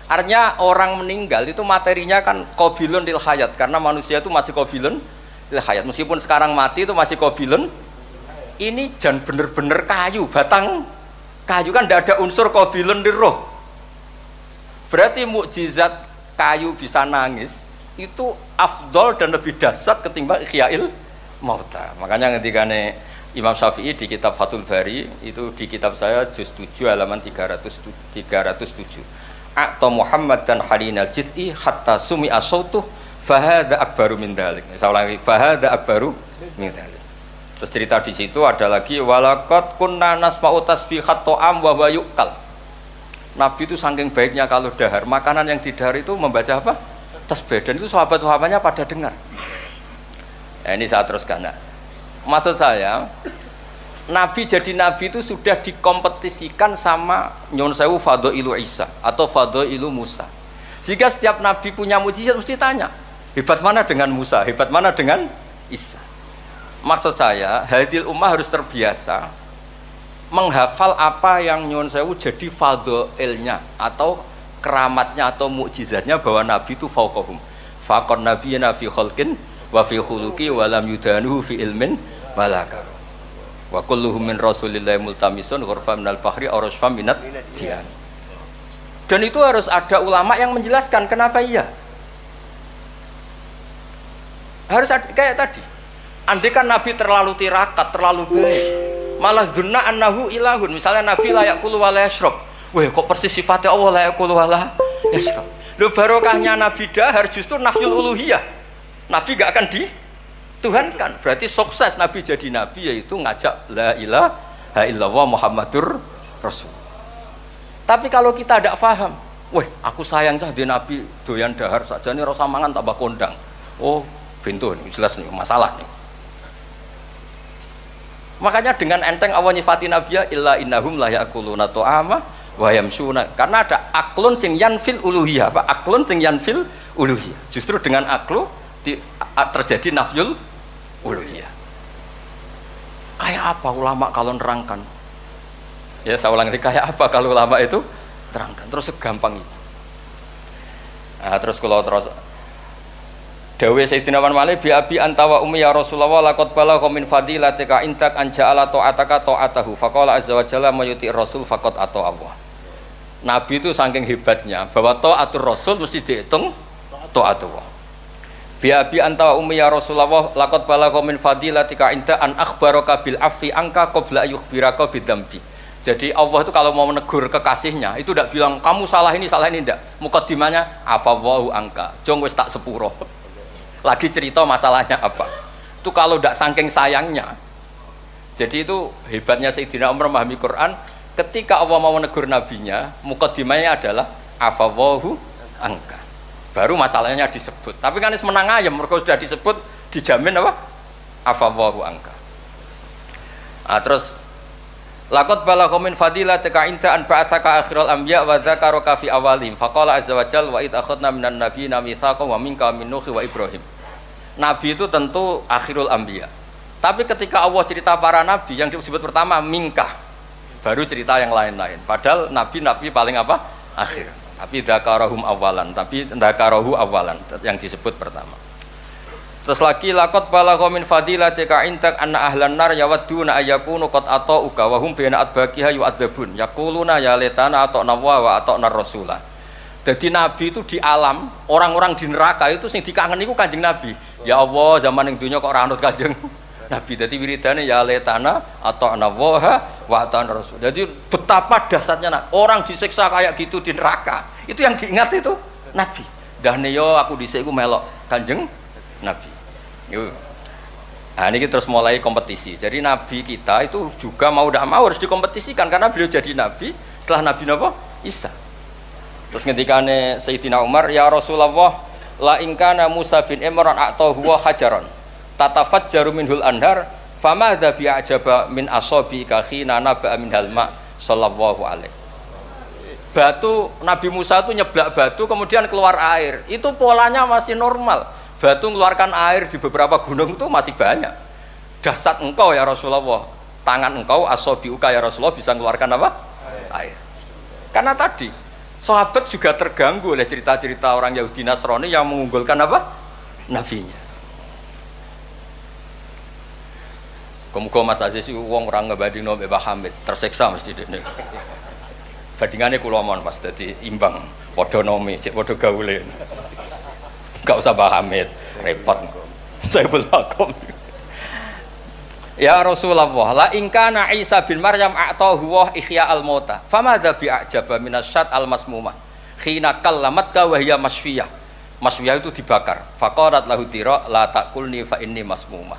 Artinya orang meninggal itu materinya kan qabilun lil hayat, karena manusia itu masih qabilun lil hayat. Meskipun sekarang mati itu masih qabilun. Ini jan bener-bener kayu, batang kayu kan tidak ada unsur qabilun lil roh. Berarti mukjizat kayu bisa nangis itu afdol dan lebih dahsyat ketimbang ihya'il mauta. Makanya ketikane Imam Syafi'i di kitab Fathul Bari itu di kitab saya juz 7 halaman 307 A'ta Muhammad dan halinal jiz'i hatta sumi'a sautuh fahada akbaru min dzalik. Saya ulangi, fahada akbaru min dzalik. Terus cerita di situ ada lagi walaqad kunna nasma'u tasbihat ta'am wa yuqal. Nabi itu saking baiknya kalau dahar, makanan yang didahar itu membaca apa? Tasbih, dan itu sahabat-sahabatnya pada dengar. Nah, ini saya teruskan. Nah, maksud saya, Nabi jadi Nabi itu sudah dikompetisikan sama Nyon Sewu Fadailu Isa atau Fadailu Musa. Jika setiap Nabi punya mujizat mesti tanya, hebat mana dengan Musa, hebat mana dengan Isa. Maksud saya, hadil ummah harus terbiasa menghafal apa yang Nyon Sewu jadi fadhailnya atau keramatnya atau mukjizatnya bahwa Nabi itu fauqahum. Faqon nabiyana fi khalqin wa fi khuluqi wa lam yudanuhu fi ilmin wala karam. Wa kulluhum min rasulillahi multamisun ghurfa minal bahri aw rasfa minat dian. Dan itu harus ada ulama yang menjelaskan kenapa iya. Harus ada, kayak tadi. Andai kan Nabi terlalu tirakat, terlalu baik, malah dzunna annahu ilahun. Misalnya Nabi la yaqulu wa la yashrab. Weh, kok persis sifatnya Allah la yaqulu wa la yashrab. Lho barokahnya Nabi dahar justru nafyul uluhiyah. Nabi gak akan Tuhan kan. Berarti sukses Nabi jadi Nabi yaitu ngajak la ilaha illallah Muhammadur Rasul. Tapi kalau kita tidak paham, weh aku sayang cah di Nabi doyan dahar saja nih rasa mangan tambah kondang. Oh pintu nih jelas nih masalah nih. Makanya dengan enteng Allah nyifati Nabi ya illa innahum la ya'kuluna ta'ama wa yamshuna. Karena ada aklun sing yanfil uluhiyah, Pak. Aklun sing yanfil uluhiyah. Justru dengan aklu terjadi nafyul uluhiyah. Kayak apa ulama kalau nerangkan? Ya saya ulang lagi, kayak apa kalau ulama itu terangkan? Terus segampang itu. Nah, terus kalau terus dawe Sayyidina Malik bi abi anta wa ummi ya Rasulullah laqad balagha min fadilatika intak an ja'ala ta'ataka ta'atahu faqala azza wa jalla mayuti rasul faqad ata Allah. Nabi itu saking hebatnya bahwa ta'atur rasul mesti dihitung ta'atullah. Bi abi anta wa ummi ya Rasulullah laqad balagha min fadilatika inta an akhbaraka bil afi anka qabla yukhbiraka bidzambi. Jadi Allah itu kalau mau menegur kekasihnya itu tidak bilang kamu salah ini tidak. Mukaddimahnya afawwahu angka. Jong wis tak sepuro. Lagi cerita masalahnya apa. Itu kalau tidak saking sayangnya. Jadi itu hebatnya Sayyidina Umar memahami Quran. Ketika Allah mau menegur nabinya, mukaddimahnya adalah afawwahu angka. Baru masalahnya disebut. Tapi kan menang ayam, mereka sudah disebut dijamin apa? Afawwahu angka. Nah, terus laqad balagha min fadilatika inta an ba'atsaka akhiral anbiya wa dzakaraka fi awalihim faqala azza wa jalla wa id akhadna minan nabiyina mitsaqan wa minka min nuh wa ibrahim. Nabi itu tentu akhirul anbiya. Tapi ketika Allah cerita para nabi yang disebut pertama minka, baru cerita yang lain-lain. Padahal nabi paling apa? Akhir. Tapi dzakarahum awalan, tapi dzakarahu awalan yang disebut pertama. Terus lagi laqad balagha min fadilatika intak anna ahlan nar yawadduna ayyakunu qad ata'uka wa hum baina adbaqiha yu'adzabun yaquluna ya laitana ata'na wa ata'na rasulah. Jadi nabi itu di alam, orang-orang di neraka itu sing dikangeni iku Kanjeng Nabi. Ya Allah, zaman ning dunya kok ora anut Kanjeng Nabi. Dadi wiridane ya laitana ata'na wa ata'na rasul. Jadi betapa dahsyatnya orang disiksa kayak gitu di neraka. Itu yang diingat itu Nabi. Dahne yo aku dhisik iku melok Kanjeng Nabi. Nah ini terus mulai kompetisi. Jadi Nabi kita itu juga mau tidak mau harus dikompetisikan karena beliau jadi Nabi setelah Nabi Isa. Terus ketika Sayyidina Umar ya Rasulullah la in kana Musa bin Imran a'tahu wa hajaran tatafajjaru minhul anhar famadza bi ajaba min asabi khina naba'a min halma sallallahu alaihi. Batu Nabi Musa itu nyeblak batu kemudian keluar air. Itu polanya masih normal. Batu mengeluarkan air di beberapa gunung itu masih banyak. Dasar engkau ya Rasulullah, tangan engkau asobiuka ya Rasulullah bisa mengeluarkan apa? Air. Karena tadi sahabat juga terganggu oleh cerita-cerita orang Yahudi Nasrani yang mengunggulkan apa? Nabinya. Kemudian Mas Aziz itu uang orang ngebanding Mbak Hamid tersiksa mesti dene. Bandingannya kulomon Mas, jadi imbang. Podo nomi, cek podo gaule. Gak usah Mbak Hamid, repot. Saya belum. Ya Rasulullah, la in kana Isa bin Maryam a'tahu wa ihya al-mauta. Famadza bi a'jaba minasyat al-masmumah. Khina kallamat wa hiya masfiyah. Masfiyah itu dibakar. Faqarat lahu tira la taqulni fa inni masmumah.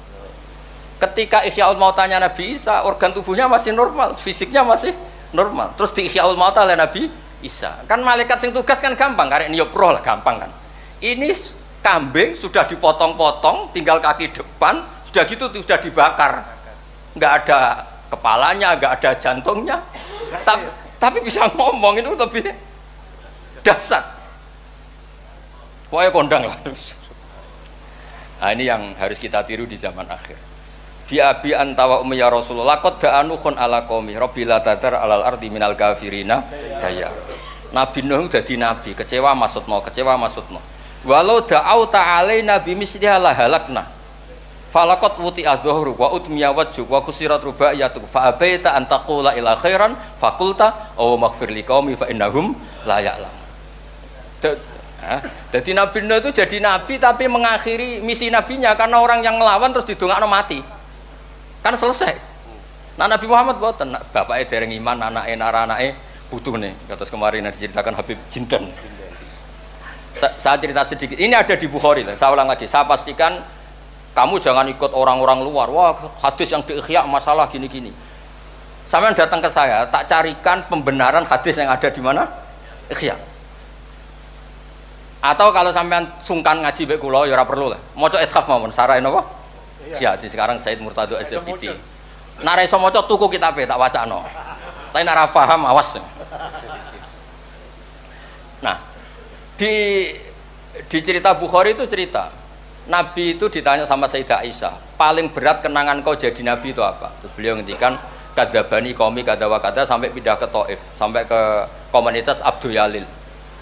Ketika ihyaul mautanya Nabi Isa, organ tubuhnya masih normal, fisiknya masih normal. Terus di ihyaul mauta oleh Nabi Isa. Kan malaikat sing tugas kan gampang, karek niup roh lah gampang kan. Ini kambing sudah dipotong-potong, tinggal kaki depan, sudah gitu sudah dibakar, nggak ada kepalanya, nggak ada jantungnya, tapi bisa ngomong. Itu lebih dahsyat. Pokoknya kondang lah. Nah ini yang harus kita tiru di zaman akhir. Bi abi anta wa ummi ya Rasulullah qad da'anukhun ala qaumi rabbil tadar alal ardi minal kafirina daya. Nabi Nuh dadi nabi, kecewa maksudno. Walau da'au ta'alaina bimisliha la halakna. Falaqat wuti adzuhru wa utmiya wajhu wa kusirat rubaiyatu fa abaita an taqula ila khairan faqulta aw maghfir liqaumi fa innahum la ya'lam. Jadi Nabi Nuh itu jadi nabi tapi mengakhiri misi nabinya karena orang yang ngelawan terus didongakno mati. Kan selesai. Nah Nabi Muhammad boten, bapaknya dereng iman, anake butuh nih. Kados kemarin diceritakan Habib Jindan. Saya cerita sedikit. Ini ada di Bukhari. Saya ulang lagi. Saya pastikan Kamu jangan ikut orang-orang luar. Wah, hadis yang di Ihya masalah gini-gini. Sampean datang ke saya, tak carikan pembenaran hadis yang ada di mana? Ihya. Atau kalau sampean sungkan ngaji mbek kula ya ora perlu lah. Maca ithaf mawon sarai napa? Iya, di sekarang Said Murtado SPT. Nek iso maca tuku kitabe tak wacano. Tapi nek ora paham awas. Nah, di cerita Bukhari itu cerita Nabi itu ditanya sama Sayyidah Aisyah, paling berat kenangan kau jadi Nabi itu apa? Terus beliau ngendikan kadabani qaumi kadawa kada sampai pindah ke Taif, sampai ke komunitas Abdul Yalil.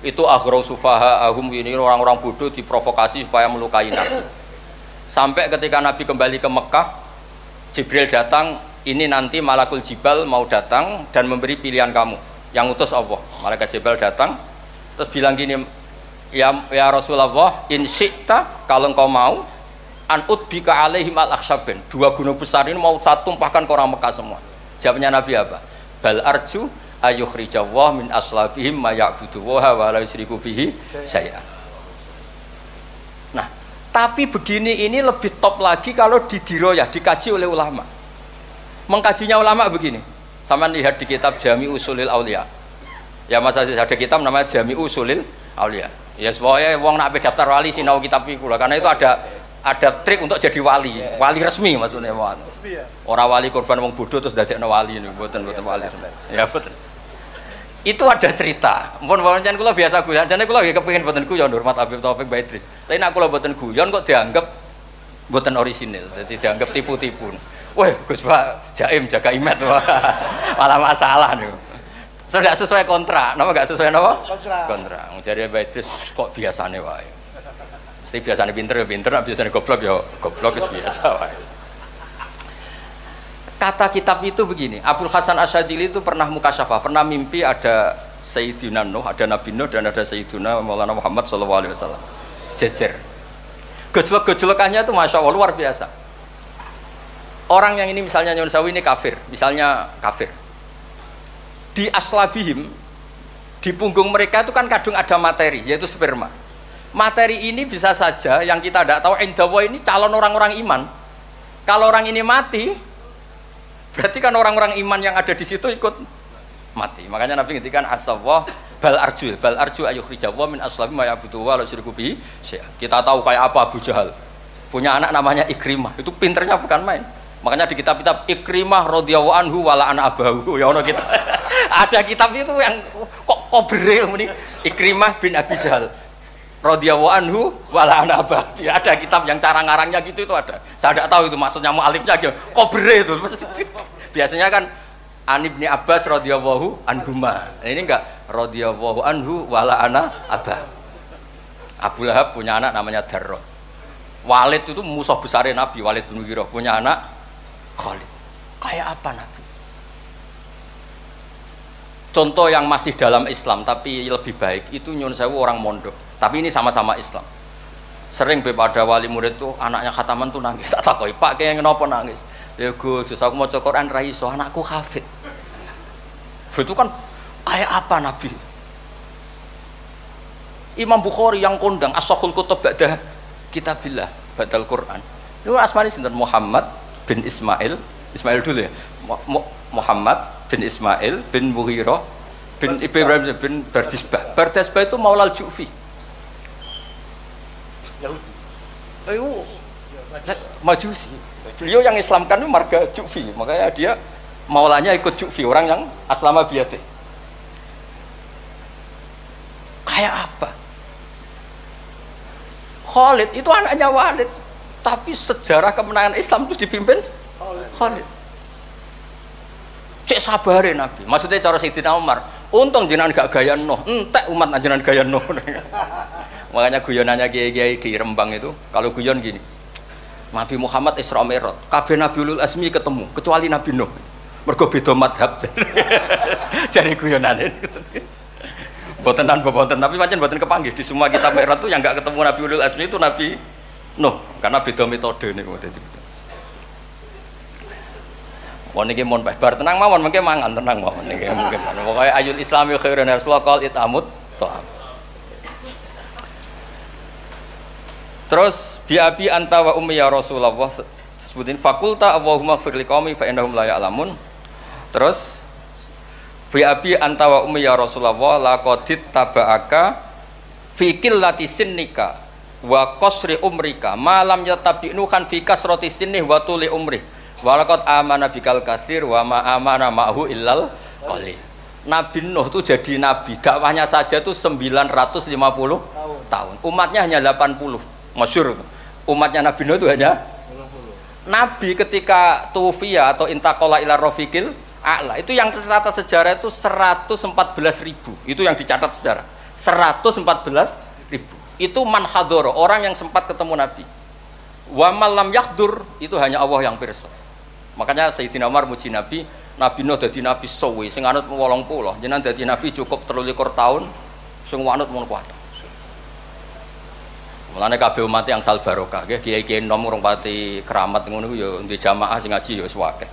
Itu aghrau sufaha ahum, ini orang-orang bodoh diprovokasi supaya melukai Nabi. Sampai ketika Nabi kembali ke Mekah, Jibril datang, ini nanti Malakul Jibal mau datang dan memberi pilihan kamu. Yang utus Allah. Malaikat Jibril datang terus bilang gini, ya Rasulullah, in syi'ta, kalau engkau mau, an utbika alaihim al-akhshabin. Dua gunung besar ini mau saya tumpahkan ke orang Mekah semua. Jawabnya Nabi apa? Bal arju ayukhrijawah min aslabihim ma ya'buduwaha wa la yusyriku bihi syai'an. Nah, tapi begini ini lebih top lagi kalau didiroyah, dikaji oleh ulama. Mengkajinya ulama begini. Sama lihat di kitab Jami Usulil Aulia. Ya Mas Aziz, ada kitab namanya Jami Usulil Aulia. Ya semuanya wong nak daftar wali sinau kitab iku lah, karena itu ada trik untuk jadi wali. Wali resmi maksudnya wali. Orang wali korban wong bodoh terus dadekno wali niku mboten wali. Ya betul. Itu ada cerita. Mun pancen kula biasa guyon, jane kula nggih kepengin mboten guyon hormat Habib Taufik Baitris. Tapi nek kula mboten guyon kok dianggap mboten orisinil. Jadi dianggap tipu-tipu. Wah, Gus Pak jaim jaga imet malah masalah niku. Sudah sesuai kontrak, nama enggak sesuai nama? Kontrak. Jadi Baitris kok biasane wae. Mesti biasane pinter ya pinter, biasane goblok ya goblok wis biasa wae. Kata kitab itu begini, Abul Hasan Asyadili itu pernah mukasyafah, pernah mimpi ada Sayyidina Nuh, ada Nabi Nuh dan ada Sayyidina Maulana Muhammad SAW. Jejer. Gejolak-gejolakannya itu Masya Allah luar biasa. Orang yang ini misalnya Nyun Sawi ini kafir, misalnya kafir. Di aslabihim, di punggung mereka itu kan kadung ada materi, yaitu sperma. Materi ini bisa saja yang kita tidak tahu, indawa ini calon orang-orang iman. Kalau orang ini mati, berarti kan orang-orang iman yang ada di situ ikut mati. Makanya Nabi ngendikan asawah bal arju ayukhrijawah min aslabihim ma ya'budu wa la yusyriku bihi syai'an. Kita tahu kayak apa Abu Jahal. Punya anak namanya Ikrimah. Itu pinternya bukan main. Makanya di kitab-kitab Ikrimah radhiyallahu anhu wala ana abahu. Ya ono kita. Ada kitab itu yang kok kobre muni Ikrimah bin Abi Jahal radhiyallahu anhu wala ana abahu. Ya, ada kitab yang cara ngarangnya gitu itu ada. Saya tidak tahu itu maksudnya mualifnya gitu. Kobre itu. Biasanya kan An Ibni Abbas radhiyallahu anhuma. Ini enggak radhiyallahu anhu wala ana abahu. Abu Lahab punya anak namanya Darrah. Walid itu musuh besarnya Nabi, Walid bin Mughirah punya anak Khalid. Kayak apa Nabi? Contoh yang masih dalam Islam tapi lebih baik itu nyun sewu orang mondok. Tapi ini sama-sama Islam. Sering pada wali murid tuh anaknya khataman tuh nangis. Tak takoi Pak kayak kenapa nangis? Ya Gus, aku mau Quran ra iso, anakku hafid. Itu kan kayak apa Nabi? Imam Bukhari yang kondang as-sahul kutub ba'da kitabillah badal Quran. Itu asmane sinten? Muhammad bin Ismail dulu ya. Muhammad bin Ismail bin Mughirah bin Ibrahim bin Bardisbah. Bardisbah itu Maulal Ju'fi. Yahudi. Ayo. Majusi. Beliau yang Islamkan itu marga Ju'fi. Makanya dia maulanya ikut Ju'fi, orang yang aslama biyadih. Kayak apa? Khalid itu anaknya Walid, tapi sejarah kemenangan Islam itu dipimpin Khalid. Cek sabarin Nabi. Maksudnya cara Sayyidina Umar, untung jenengan gak gaya Nuh, entek umat jenengan gaya Nuh. Makanya guyonannya kiai-kiai di Rembang itu, kalau guyon gini, Nabi Muhammad Isra Mi'raj, kabeh Nabi Ulul Azmi ketemu, kecuali Nabi Nuh. Mergo beda madhab. Jadi guyonane. Boten tanpa boten, tapi macam boten kepanggih di semua kitab Mi'raj itu yang enggak ketemu Nabi Ulul Azmi itu Nabi Nuh, karena beda metode niku dadi. Mon iki mon bar tenang mawon mengke mangan tenang mawon niki mungkin. Pokoke ayul islami khairun Rasulullah qal itamut ta'am. Terus bi abi anta wa ummi ya Rasulullah, sebutin fakulta Allahumma fir liqaumi fa innahum la ya'lamun. Terus bi abi anta wa ummi ya Rasulullah laqadit taba'aka fi qillati sinnika wa qasri umrika ma lam yatabi'nu kan fi kasrati sinnih wa tuli umri wa laqad amana bikal katsir wa ma amana ma'hu illal qalil. Nabi Nuh itu jadi nabi, dakwahnya saja itu 950 tahun. Umatnya hanya 80. Masyhur umatnya Nabi Nuh itu hanya nabi ketika tufiya atau intakola ila rofiqil a'la, itu yang tercatat sejarah itu 114.000. Itu yang dicatat sejarah 114.000. Itu man hadoro, orang yang sempat ketemu Nabi. Wa malam yahdur, itu hanya Allah yang pirsa. Makanya Sayyidina Umar muji Nabi, Nabi Nuh dadi nabi suwi sing anut 80, jenengan dadi nabi cukup 23 tahun sing anut mun kuat. Mulane kabeh umat yang sal barokah nggih kiai-kiai nom urung pati keramat ngono ku ya ndek jamaah sing ngaji ya wis akeh.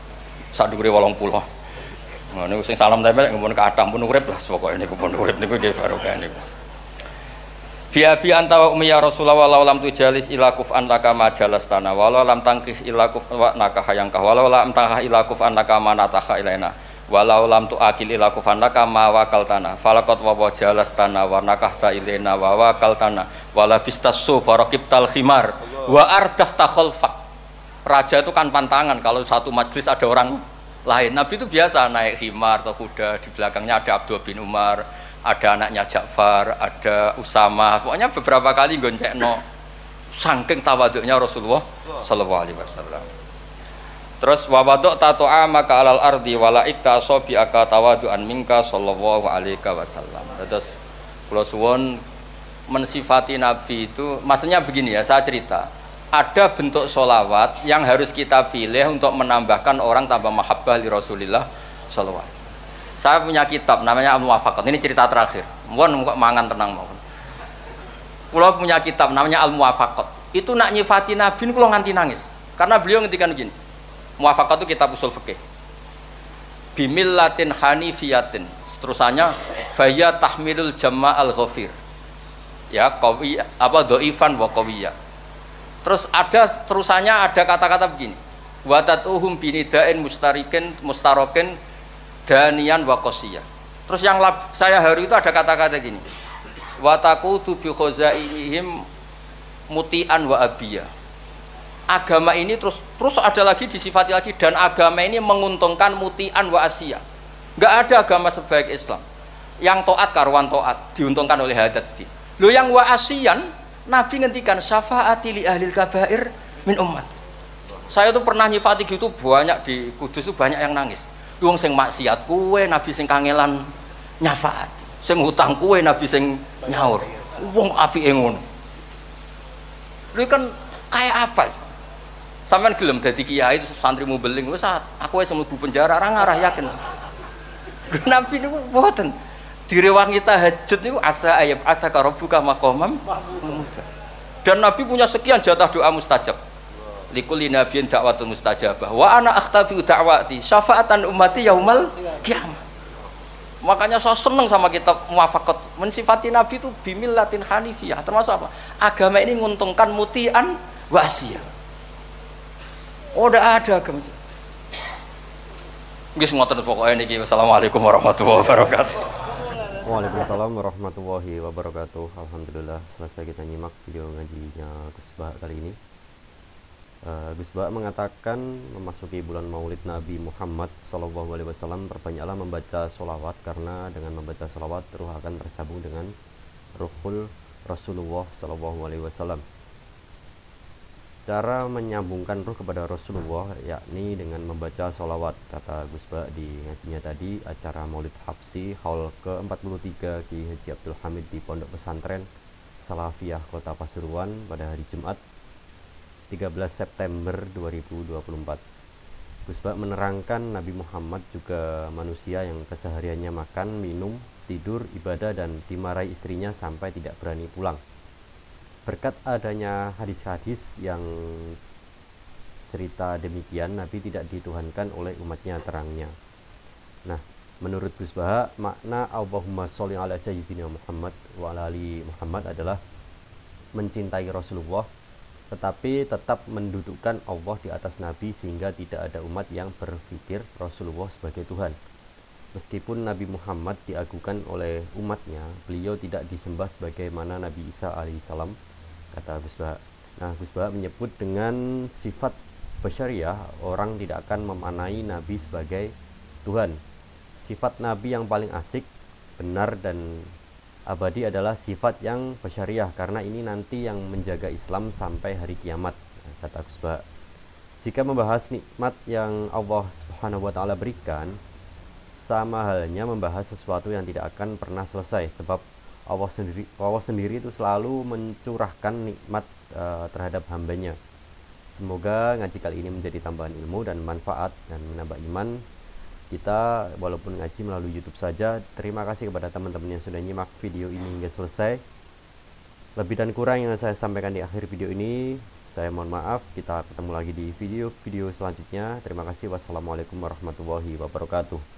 Sak dhuwure 80. Ngono sing salam tempel mun kathah pun urip lah pokoke niku pun urip niku nggih barokah niku. Bi anta wa ummi ya Rasulullah walau lam tujalis ila kuf'an laka majalas tanah walau lam tangkih ila kuf'an naka hayangkah walau lam tangkah ila kuf'an naka manataha ilaina walau lam tuakil ila kuf'an naka ma wakal tanah falaqat wa jalas tanah wa nakahta ilaina wa wakal tanah wala bistasu faraqibtal khimar wa ardafta khalfak. Raja itu kan pantangan kalau satu majelis ada orang lain. Nabi itu biasa naik khimar atau kuda, di belakangnya ada Abdullah bin Umar, ada anaknya Ja'far, ada Usama, pokoknya beberapa kali goncekno saking tawaduknya Rasulullah sallallahu alaihi wasallam. Terus wa wadok tato'a maka alal ardi wala ikta sobi aka tawadu'an minka sallallahu alaihi wasallam. Terus kula suwun mensifati Nabi itu maksudnya begini ya, saya cerita ada bentuk sholawat yang harus kita pilih untuk menambahkan orang tambah mahabbah li Rasulillah sallallahu alaihi wasallam. Saya punya kitab namanya Al-Muwafaqat. Ini cerita terakhir. Mohon kok mangan tenang mawon. Kula punya kitab namanya Al-Muwafaqat. Itu nak nyifati Nabi kula nganti nangis. Karena beliau ngendikan begini. Muwafaqat itu kitab usul fikih. Bimillatin hanifiyatin. Terusannya faya tahmilul jama'al ghafir. Ya, qawi apa dhaifan wa qawiyya. Terus ada terusannya ada kata-kata begini. Wa tatuhum binidain mustarokin danian wa qasiyah. Terus yang saya haru itu ada kata-kata gini. Wa taqutu bi khazaihim mutian wa abiyah. Agama ini terus ada lagi disifati lagi dan agama ini menguntungkan mutian wa asiyah. Enggak ada agama sebaik Islam. Yang taat karuan taat diuntungkan oleh hadati. Lo yang wa asiyan Nabi ngendikan syafaati li ahlil kabair min ummat. Saya tuh pernah nyifati gitu banyak di Kudus itu banyak yang nangis. Wong sing maksiat kuwe Nabi sing kangelan nyafaat, sing hutang kuwe Nabi sing nyaur. Wong apike ngono. Lha kan kayak apa? Sampeyan gelem dadi kiai santrimu beling wis aku wis mlebu penjara ora ngarah yakin. Nabi niku mboten. Direwangi tahajud niku asa ayat ataka rabbuka maqamam mahmud. Dan Nabi punya sekian jatah doa mustajab. Likulli nabiyyin da'watun mustajabah wa ana akhtafi da'wati syafaatan ummati yaumal qiyamah. Makanya saya senang sama kitab Muwafaqat mensifati Nabi itu bimillatin hanifiyah, termasuk apa? Agama ini menguntungkan mutian wa asiyah. Oh, udah ada agama. Nggih ngoten pokoke niki. Wassalamualaikum warahmatullahi wabarakatuh. Waalaikumsalam warahmatullahi wabarakatuh. Alhamdulillah selesai kita nyimak video ngajinya Gus Bah kali ini. Gus Bah mengatakan memasuki bulan Maulid Nabi Muhammad SAW perbanyaklah membaca sholawat karena dengan membaca sholawat ruh akan tersambung dengan ruhul Rasulullah SAW. Cara menyambungkan ruh kepada Rasulullah yakni dengan membaca sholawat, kata Gus Bah di ngajinya tadi acara Maulid Habsi Haul ke-43 Ki Haji Abdul Hamid di Pondok Pesantren Salafiyah Kota Pasuruan pada hari Jumat 13 September 2024. Gus Bah menerangkan Nabi Muhammad juga manusia yang kesehariannya makan, minum, tidur, ibadah dan dimarahi istrinya sampai tidak berani pulang. Berkat adanya hadis-hadis yang cerita demikian, Nabi tidak dituhankan oleh umatnya terangnya. Nah, menurut Gus Bah, makna Allahumma sholli ala sayyidina Muhammad wa ala ali Muhammad adalah mencintai Rasulullah tetapi tetap mendudukkan Allah di atas Nabi sehingga tidak ada umat yang berpikir Rasulullah sebagai Tuhan. Meskipun Nabi Muhammad diagungkan oleh umatnya, beliau tidak disembah sebagaimana Nabi Isa alaihissalam, kata Gus Bah. Nah, Gus Bah menyebut dengan sifat basyariah, orang tidak akan memanai Nabi sebagai Tuhan. Sifat Nabi yang paling asik, benar, dan abadi adalah sifat yang basyariah, karena ini nanti yang menjaga Islam sampai hari kiamat, kata Gus Bah. Jika membahas nikmat yang Allah Subhanahu wa taala berikan, sama halnya membahas sesuatu yang tidak akan pernah selesai, sebab Allah sendiri itu selalu mencurahkan nikmat terhadap hambanya. Semoga ngaji kali ini menjadi tambahan ilmu dan manfaat dan menambah iman kita, walaupun ngaji melalui YouTube saja. Terima kasih kepada teman-teman yang sudah nyimak video ini hingga selesai. Lebih dan kurang yang saya sampaikan di akhir video ini, saya mohon maaf. Kita ketemu lagi di video-video selanjutnya. Terima kasih. Wassalamualaikum warahmatullahi wabarakatuh.